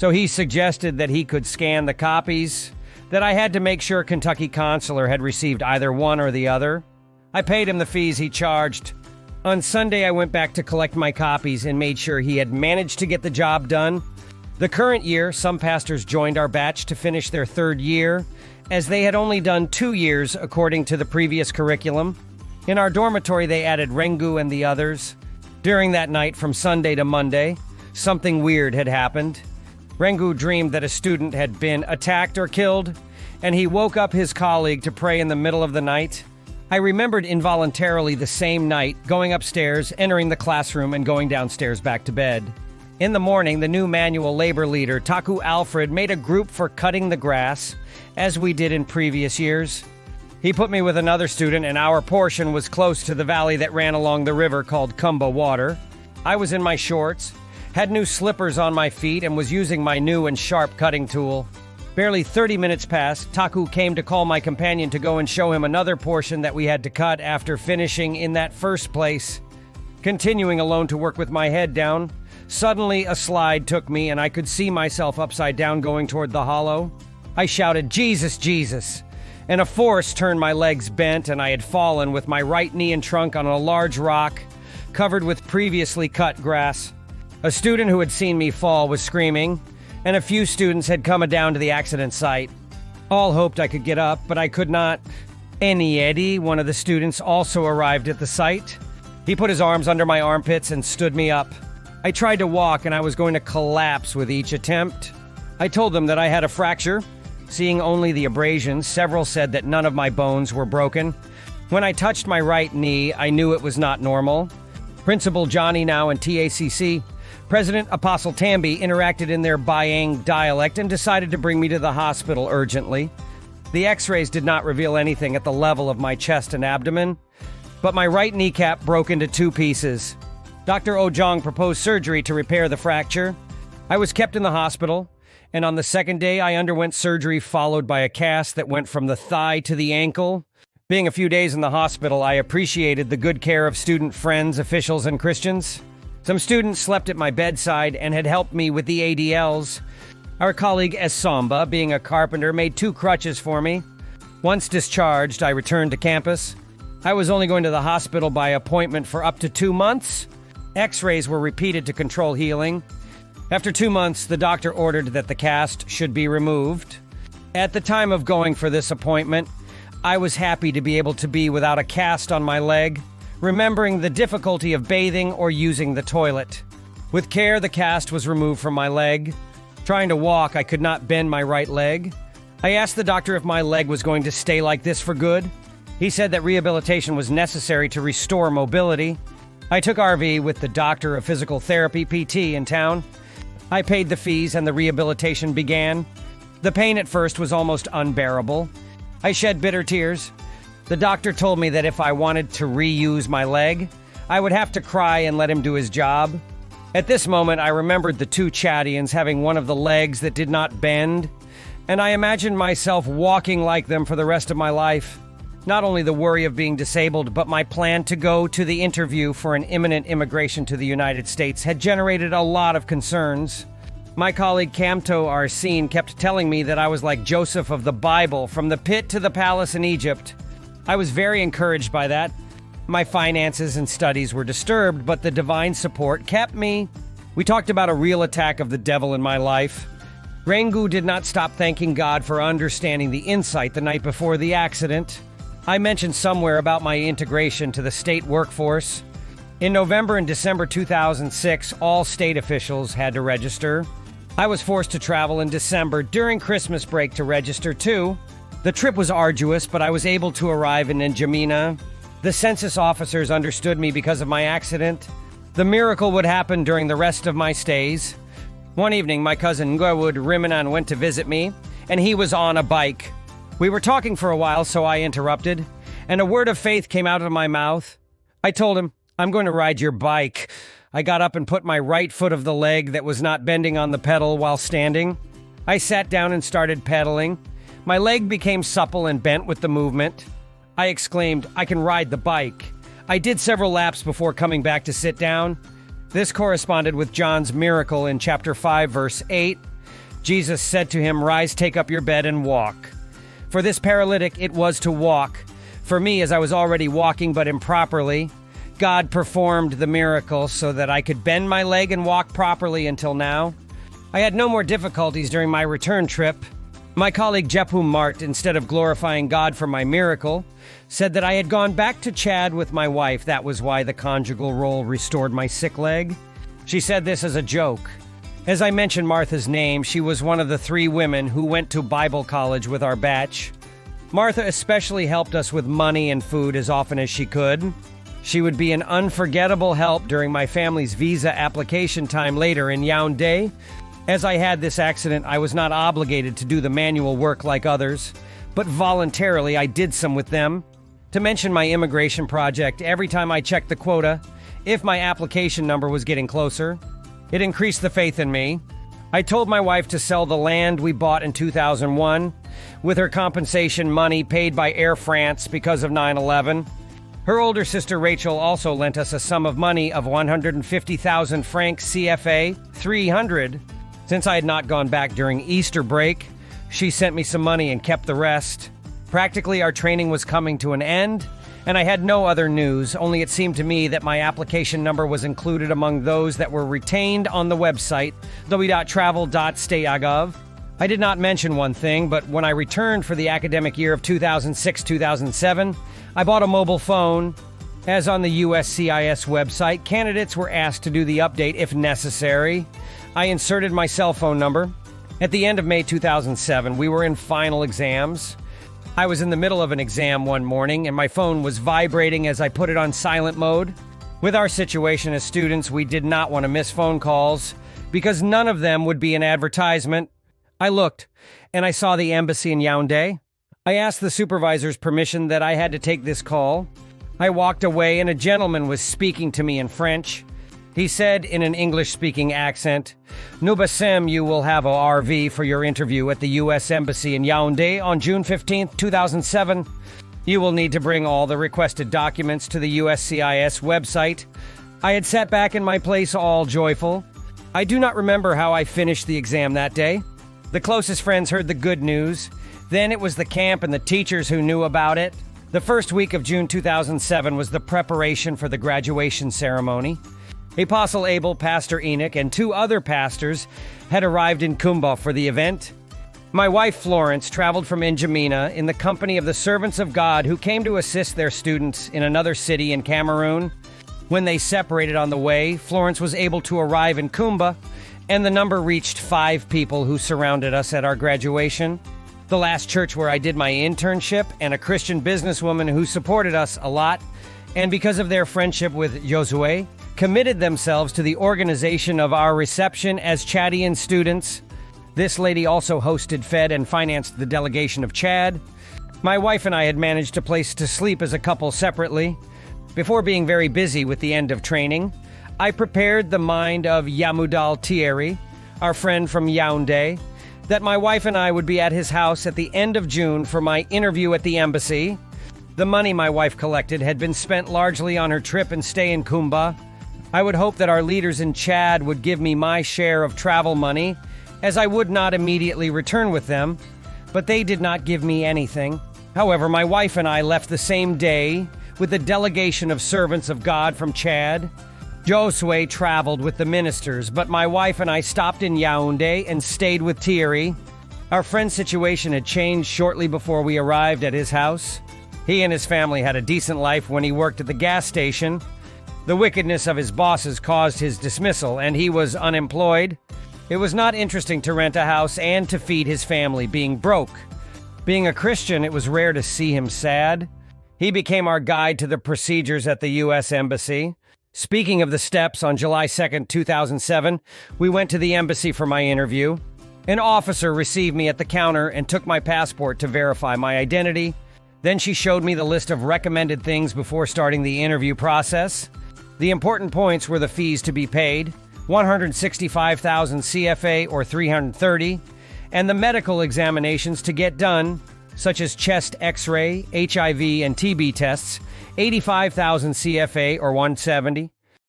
So he suggested that he could scan the copies, that I had to make sure Kentucky Consular had received either one or the other. I paid him the fees he charged. On Sunday, I went back to collect my copies and made sure he had managed to get the job done. The current year, some pastors joined our batch to finish their third year, as they had only done 2 years according to the previous curriculum. In our dormitory, they added Rengu and the others. During that night, from Sunday to Monday, something weird had happened. Rengu dreamed that a student had been attacked or killed, and he woke up his colleague to pray in the middle of the night. I remembered involuntarily the same night going upstairs, entering the classroom, and going downstairs back to bed. In the morning, the new manual labor leader, Taku Alfred, made a group for cutting the grass, as we did in previous years. He put me with another student, and our portion was close to the valley that ran along the river called Kumba Water. I was in my shorts, had new slippers on my feet, and was using my new and sharp cutting tool. Barely 30 minutes passed. Taku came to call my companion to go and show him another portion that we had to cut after finishing in that first place. Continuing alone to work with my head down, suddenly a slide took me and I could see myself upside down going toward the hollow. I shouted, "Jesus, Jesus!" and a force turned my legs bent, and I had fallen with my right knee and trunk on a large rock covered with previously cut grass. A student who had seen me fall was screaming, and a few students had come down to the accident site. All hoped I could get up, but I could not. Eddie, one of the students, also arrived at the site. He put his arms under my armpits and stood me up. I tried to walk, and I was going to collapse with each attempt. I told them that I had a fracture. Seeing only the abrasions, several said that none of my bones were broken. When I touched my right knee, I knew it was not normal. Principal Johnny now in TACC, President Apostle Tamby interacted in their Bayang dialect and decided to bring me to the hospital urgently. The x-rays did not reveal anything at the level of my chest and abdomen, but my right kneecap broke into 2 pieces. Dr. Ojong proposed surgery to repair the fracture. I was kept in the hospital, and on the second day I underwent surgery followed by a cast that went from the thigh to the ankle. Being a few days in the hospital, I appreciated the good care of student friends, officials, and Christians. Some students slept at my bedside and had helped me with the ADLs. Our colleague Esamba, being a carpenter, made 2 crutches for me. Once discharged, I returned to campus. I was only going to the hospital by appointment for up to 2 months. X-rays were repeated to control healing. After 2 months, the doctor ordered that the cast should be removed. At the time of going for this appointment, I was happy to be able to be without a cast on my leg, remembering the difficulty of bathing or using the toilet. With care, the cast was removed from my leg. Trying to walk, I could not bend my right leg. I asked the doctor if my leg was going to stay like this for good. He said that rehabilitation was necessary to restore mobility. I took RV with the doctor of physical therapy, PT, in town. I paid the fees and the rehabilitation began. The pain at first was almost unbearable. I shed bitter tears. The doctor told me that if I wanted to reuse my leg, I would have to cry and let him do his job. At this moment, I remembered the 2 Chadians having one of the legs that did not bend, and I imagined myself walking like them for the rest of my life. Not only the worry of being disabled, but my plan to go to the interview for an imminent immigration to the United States had generated a lot of concerns. My colleague Kamto Arsene kept telling me that I was like Joseph of the Bible, from the pit to the palace in Egypt. I was very encouraged by that. My finances and studies were disturbed, but the divine support kept me. We talked about a real attack of the devil in my life. Rengu did not stop thanking God for understanding the insight the night before the accident. I mentioned somewhere about my integration to the state workforce. In November and December 2006, all state officials had to register. I was forced to travel in December during Christmas break to register too. The trip was arduous, but I was able to arrive in N'Djamena. The census officers understood me because of my accident. The miracle would happen during the rest of my stays. One evening, my cousin Ngwerwood Riminan went to visit me, and he was on a bike. We were talking for a while, so I interrupted, and a word of faith came out of my mouth. I told him, "I'm going to ride your bike." I got up and put my right foot of the leg that was not bending on the pedal while standing. I sat down and started pedaling. My leg became supple and bent with the movement. I exclaimed, "I can ride the bike." I did several laps before coming back to sit down. This corresponded with John's miracle in chapter 5, verse 8. Jesus said to him, "Rise, take up your bed and walk." For this paralytic, it was to walk. For me, as I was already walking but improperly, God performed the miracle so that I could bend my leg and walk properly until now. I had no more difficulties during my return trip. My colleague Jepu Mart, instead of glorifying God for my miracle, said that I had gone back to Chad with my wife. That was why the conjugal role restored my sick leg. She said this as a joke. As I mentioned Martha's name, she was one of the 3 women who went to Bible college with our batch. Martha especially helped us with money and food as often as she could. She would be an unforgettable help during my family's visa application time later in Yaoundé. As I had this accident, I was not obligated to do the manual work like others, but voluntarily I did some with them. To mention my immigration project, every time I checked the quota, if my application number was getting closer, it increased the faith in me. I told my wife to sell the land we bought in 2001 with her compensation money paid by Air France because of 9/11. Her older sister Rachel also lent us a sum of money of 150,000 francs CFA 300. Since I had not gone back during Easter break, she sent me some money and kept the rest. Practically, our training was coming to an end, and I had no other news, only it seemed to me that my application number was included among those that were retained on the website, www.travel.stay.gov. I did not mention one thing, but when I returned for the academic year of 2006-2007, I bought a mobile phone. As on the USCIS website, candidates were asked to do the update if necessary. I inserted my cell phone number. At the end of May 2007, we were in final exams. I was in the middle of an exam one morning, and my phone was vibrating as I put it on silent mode. With our situation as students, we did not want to miss phone calls because none of them would be an advertisement. I looked, and I saw the embassy in Yaoundé. I asked the supervisor's permission that I had to take this call. I walked away, and a gentleman was speaking to me in French. He said in an English-speaking accent, "Nubasem, you will have a RV for your interview at the U.S. Embassy in Yaoundé on June 15, 2007. You will need to bring all the requested documents to the USCIS website." I had sat back in my place all joyful. I do not remember how I finished the exam that day. The closest friends heard the good news. Then it was the camp and the teachers who knew about it. The first week of June 2007 was the preparation for the graduation ceremony. Apostle Abel, Pastor Enoch, and 2 other pastors had arrived in Kumba for the event. My wife Florence traveled from N'Djamena in the company of the servants of God who came to assist their students in another city in Cameroon. When they separated on the way, Florence was able to arrive in Kumba, and the number reached 5 people who surrounded us at our graduation. The last church where I did my internship, and a Christian businesswoman who supported us a lot, and because of their friendship with Josue, committed themselves to the organization of our reception as Chadian students. This lady also hosted, fed, and financed the delegation of Chad. My wife and I had managed a place to sleep as a couple separately. Before being very busy with the end of training, I prepared the mind of Yamudal Thierry, our friend from Yaoundé, that my wife and I would be at his house at the end of June for my interview at the embassy. The money my wife collected had been spent largely on her trip and stay in Kumba. I would hope that our leaders in Chad would give me my share of travel money, as I would not immediately return with them, but they did not give me anything. However, my wife and I left the same day with a delegation of servants of God from Chad. Josue traveled with the ministers, but my wife and I stopped in Yaoundé and stayed with Thierry. Our friend's situation had changed shortly before we arrived at his house. He and his family had a decent life when he worked at the gas station. The wickedness of his bosses caused his dismissal, and he was unemployed. It was not interesting to rent a house and to feed his family, being broke. Being a Christian, it was rare to see him sad. He became our guide to the procedures at the U.S. Embassy. Speaking of the steps, on July 2nd, 2007, we went to the embassy for my interview. An officer received me at the counter and took my passport to verify my identity. Then she showed me the list of recommended things before starting the interview process. The important points were the fees to be paid, 165,000 CFA or 330, and the medical examinations to get done, such as chest X-ray, HIV and TB tests, 85,000 CFA or 170.